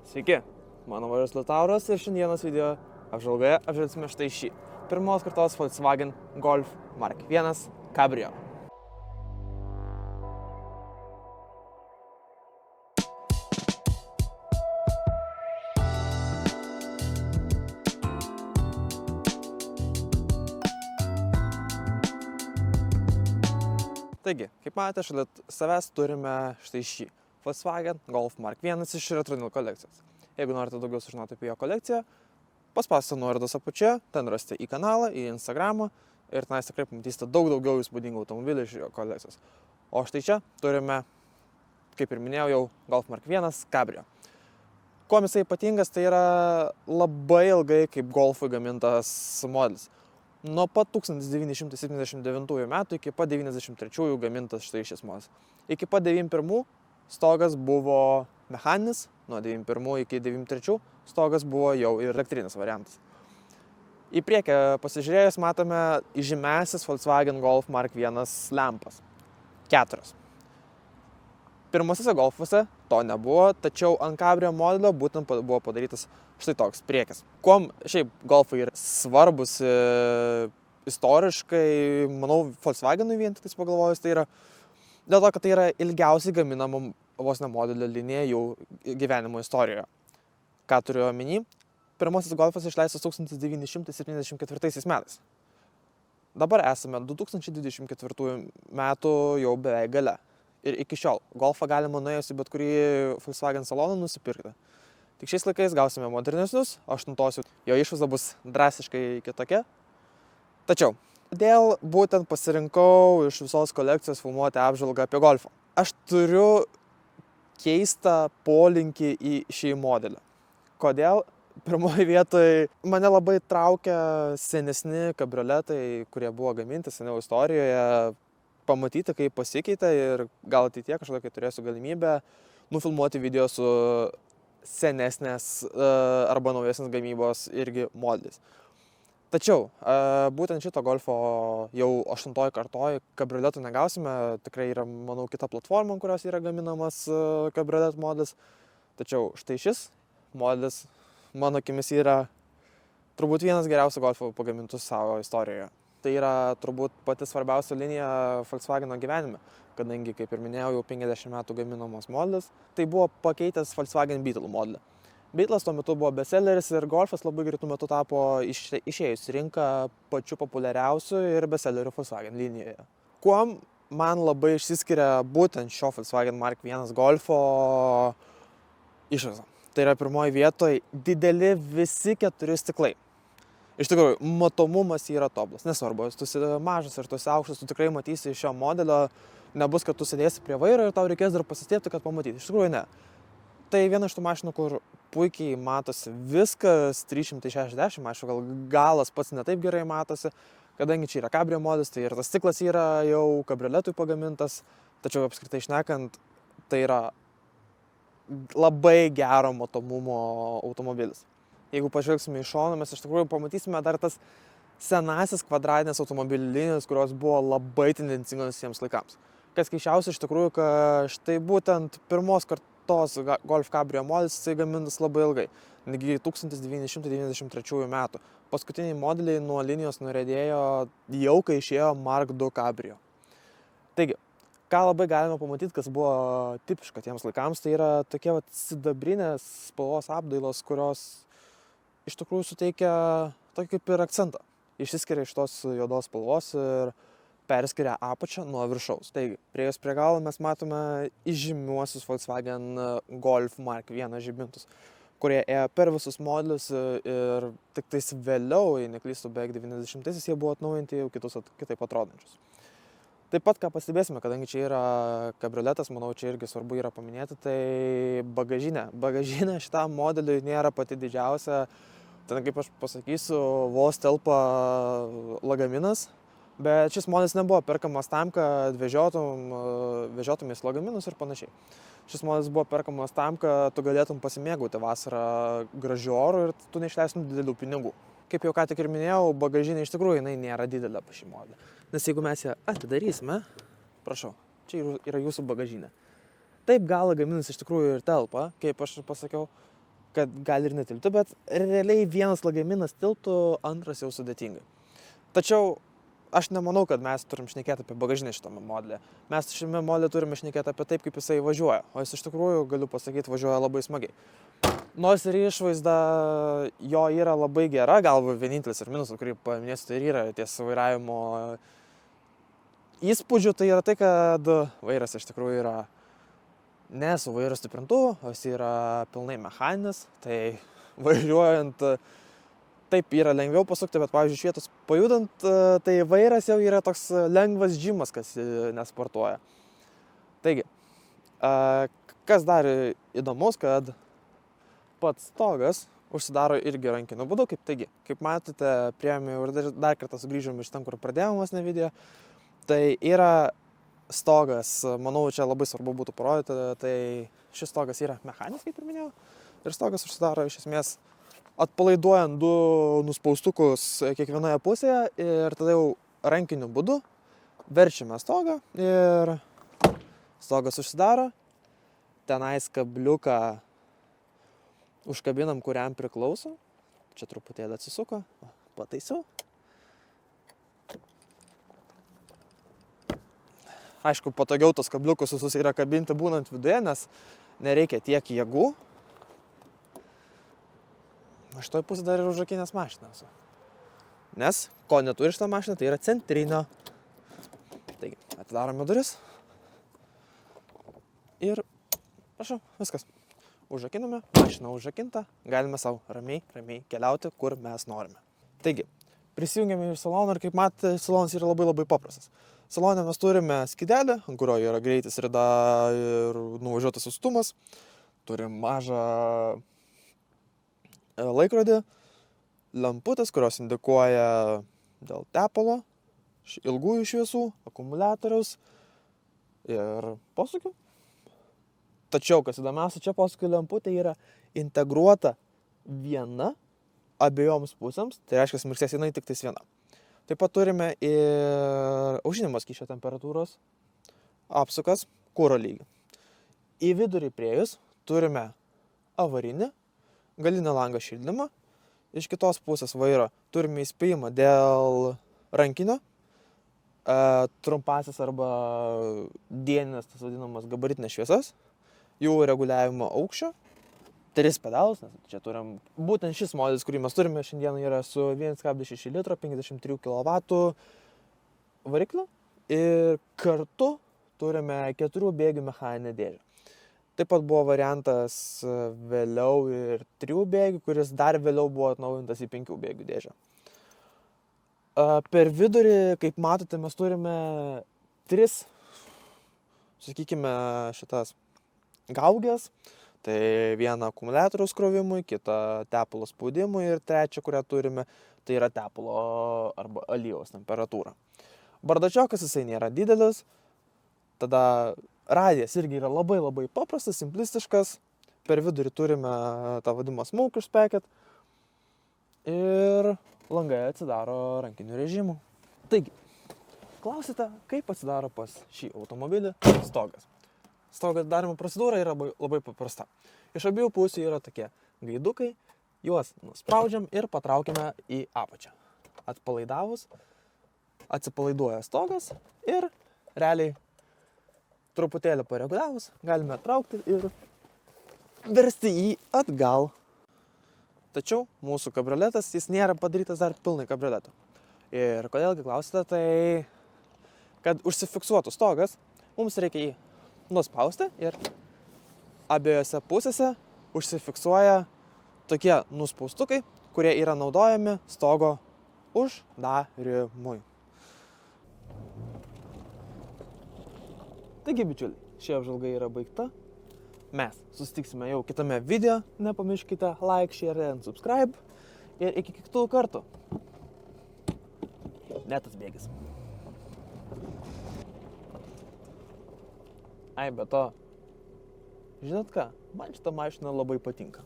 Sveiki, mano vardas Liutauras ir šiandienos video apžvalgoje apžvelgsime štai šį pirmos kartos Volkswagen Golf Mark 1 Cabrio. Taigi, kaip matėte, šalia savęs turime štai šį Volkswagen Golf Mark 1 iš Retronil kolekcijos. Jeigu norite daugiau sužinoti apie jo kolekciją, paspausite nuorodas apačioje, ten rasite į kanalą, į Instagramą ir tenais tikrai pamatysite daug daugiau įspūdingų automobilių iš jo kolekcijos. O štai čia turime, kaip ir minėjau, jau Golf Mark 1 Cabrio. Kuo jisai ypatingas, tai yra labai ilgai kaip Golfui gamintas modelis. Nuo pat 1979 metų iki pat 1993 gamintas štai šis modelis. Iki pat 1991 stogas buvo mechaninis, nuo 1991 iki 1993 stogas buvo jau ir elektrinis variantas. Į priekį pasižiūrėjus matome įžymiausias Volkswagen Golf Mark 1 lempas. 4. Pirmosiuose Golfuose to nebuvo, tačiau ant Cabrio modelio būtent buvo padarytas štai toks priekis. Kuom šiaip Golfai yra svarbus istoriškai, manau, Volkswagenui vien tik pagalvojus, tai yra dėl to, kad tai yra ilgiausiai gaminama vos ne modelio linija jų gyvenimo istorijoje. Ką turiu omeny? Pirmasis Golfas išleistas 1974 metais. Dabar esame 2024 metų jau beveik gale. Ir iki šiol Golfą galima nuėjus į bet kurį Volkswagen saloną nusipirkti. Tik šiais laikais gausime modernesnius, 8-osios. Jo išvaizda bus drastiškai kitokia. Tačiau, kodėl būtent pasirinkau iš visos kolekcijos filmuoti apžvalgą apie Golfą? Aš turiu keistą polinkį į šį modelį. Kodėl? Pirmoje vietoje mane labai traukia senesni kabrioletai, kurie buvo gaminti seniau istorijoje, pamatyti, kaip pasikeitė ir gal ateityje kažkokią turėsiu galimybę nufilmuoti video su senesnės arba naujesnės gamybos irgi modelis. Tačiau būtent šito Golfo jau 8-oji kartoji kabrioletų negausime, tikrai yra, manau, kita platforma, ant kurios yra gaminamas kabriolet modelis. Tačiau štai šis modelis, mano akimis, yra turbūt vienas geriausių Golfų pagamintų savo istorijoje. Tai yra turbūt pati svarbiausia linija Volkswageno gyvenime, kadangi, kaip ir minėjau, jau 50 metų gaminamas modelis. Tai buvo pakeitęs Volkswagen Beetle modelį. Beetlas tuo metu buvo bestselleris ir Golfas labai greitu metu tapo išėjus rinką pačiu populiariausiu ir bestselleriu Volkswagen linijoje. Kuom man labai išsiskiria būtent šio Volkswagen Mark 1 Golfo išvaizda. Tai yra pirmoji vietoje dideli visi 4 stiklai. Iš tikrųjų, matomumas yra tobulas, nesvarbu, tu esi mažas ir tu esi aukštas, tu tikrai matysi iš šio modelio, nebus, kad tu sėdėsi prie vairo ir tau reikės dar pasistiepti, kad pamatyti. Iš tikrųjų, ne. Tai viena iš tų mašinų, kur puikiai matosi viskas, 360, aišku, gal galas pats ne taip gerai matosi, kadangi čia yra Cabrio modelis, tai ir tas stiklas yra jau kabrioletui pagamintas, tačiau apskritai šnekant, tai yra labai gero matomumo automobilis. Jeigu pažvelgsime į šoną, mes iš tikrųjų pamatysime dar tas senasis kvadratinės automobilių linijos, kurios buvo labai tendencingos jiems laikams. Kas keisčiausia iš tikrųjų, kad štai būtent pirmos kartos Golf Cabrio modelis jisai gamintas labai ilgai, netgi 1993 metų. Paskutiniai modeliai nuo linijos nuriedėjo jau, kai išėjo Mark II Cabrio. Taigi, ką labai galime pamatyti, kas buvo tipiška tiems laikams, tai yra tokie sidabrinės spalvos apdailos, kurios iš tikrųjų suteikia tokį kaip ir akcentą. Išsiskiria iš tos juodos spalvos ir perskiria apačią nuo viršaus. Taigi, priėjus prie galo mes matome įžymiuosius Volkswagen Golf Mark 1 žibintus, kurie ėjo per visus modelius ir tik tais vėliau, jei neklystu, beveik 90-aisiais jie buvo atnaujinti jau kitaip atrodančius. Taip pat, ką pastebėsime, kadangi čia yra kabrioletas, manau, čia irgi svarbu yra paminėti, tai bagažinė. Bagažinė šitam modeliui nėra pati didžiausia. Ten, kaip aš pasakysiu, vos telpa lagaminas, bet šis modelis nebuvo perkamas tam, kad vežiotumės lagaminus ir panašiai. Šis modelis buvo perkamas tam, kad tu galėtum pasimėgauti vasarą gražiu oru ir tu neišleistum didelių pinigų. Kaip jau ką tik ir minėjau, bagažinė iš tikrųjų jinai nėra didelė po šį modelį. Nes jeigu mes ją atidarysime, prašau, čia yra jūsų bagažinė. Taip gal lagaminas iš tikrųjų ir telpa, kaip aš pasakiau, kad gali ir netilpti, bet realiai vienas lagaminas tilptų, antras jau sudėtingai. Tačiau aš nemanau, kad mes turim šnekėti apie bagažinę šitame modelį. Mes šiame modelį turime šnekėti apie taip, kaip jisai važiuoja. O jis iš tikrųjų, galiu pasakyti, važiuoja labai smagiai. Nors ir išvaizda jo yra labai gera, galbūt vienintelis ir minusas, kurį paminėsiu, tai yra ties vairavimo įspūdžių, tai yra tai, kad vairas iš tikrųjų yra ne su vairo stiprintuvu, o jis yra pilnai mechaninis, tai važiuojant taip yra lengviau pasukti, bet pavyzdžiui, iš vietos pajudant, tai vairas jau yra toks lengvas džimas, kas nesportuoja. Taigi, kas dar įdomus, kad pats stogas užsidaro irgi rankiniu būdu, kaip matote, priėjome ir dar kartą sugrįžom iš ten, kur pradėjome vos ne video. Tai yra stogas, manau, čia labai svarbu būtų parodyti, tai šis stogas yra mechaninis, kaip ir minėjau, ir stogas užsidaro iš esmės atpalaiduojant du nuspaustukus kiekvienoje pusėje ir tada jau rankiniu būdu verčiame stogą ir stogas užsidaro, tenais kabliuką užkabinam, kuriam priklauso, čia truputėlį atsisuko, pataisiau. Aišku, patogiau tos kabliukus visus yra kabinti būnant viduje, nes nereikia tiek jėgų. Šitoj pusė dar ir užrakinės mašinas. Nes, ko neturi šitą mašiną, tai yra centrinio. Taigi, atidarome duris. Ir, prašau, viskas. Užrakiname, mašina užrakinta, galime savo ramiai keliauti, kur mes norime. Taigi, prisijungiame iš salono ir kaip matote, salonas yra labai paprastas. Salone mes turime skydelį, ant kurio yra greitis, rida ir nuvažiuotas atstumas. Turim mažą laikrodį, lemputės, kurios indikuoja dėl tepalo, ilgųjų šviesų, akumuliatoriaus ir posūkių. Tačiau, kas įdomiausia, čia posūkių lemputė yra integruota viena abiejoms pusėms, tai reiškia, smirksės jinai tik tais viena. Taip pat turime ir aušinimo skysčio temperatūros apsukas kuro lygį. Į vidurį priejus turime avarinį, galinio langą šildymą. Iš kitos pusės vairo turime įspėjimą dėl rankinio, trumpasis arba dieninės, tas vadinamas gabaritinės šviesas, jų reguliavimo aukščio. 3 pedalus, nes čia turim, būtent šis modelis, kurį mes turime šiandieną, yra su 1,6 litro, 53 kW varikliu ir kartu turime 4 bėgių mechaninę dėžę. Taip pat buvo variantas vėliau ir 3 bėgių, kuris dar vėliau buvo atnaujintas į 5 bėgių dėžę. Per vidurį, kaip matote, mes turime 3, sakykime, šitas gaugės. Tai vieną akumuliatoriaus krovimui, kitą tepalo spaudimui ir trečią, kurią turime, tai yra tepalo arba alyvos temperatūra. Bardačiokas jisai nėra didelis, tada radijas irgi yra labai paprastas, simplistiškas. Per vidurį turime tą vadimą smokers packet ir langai atsidaro rankiniu režimu. Taigi, klausite, kaip atsidaro pas šį automobilį stogas. Stogo atidarymo procedūra yra labai paprasta. Iš abiejų pusių yra tokie gaidukai, juos nuspraudžiam ir patraukiame į apačią. Atpalaidavus, atsipalaiduoja stogas ir realiai truputėlį pareguliavus galime traukti ir versti jį atgal. Tačiau mūsų kabrioletas, jis nėra padarytas dar pilnai kabrioletu. Ir kodėlgi klausite, tai kad užsifiksuotų stogas, mums reikia jį nuspausti ir abiejose pusėse užsifiksuoja tokie nuspaustukai, kurie yra naudojami stogo uždarimui. Taigi, bičiuliai, ši apžvalga yra baigta. Mes susitiksime jau kitame video. Nepamirškite like, share and subscribe. Ir iki kitų kartų. Netas bėgis. Ai, be to, žinot ką, man šita mašina labai patinka.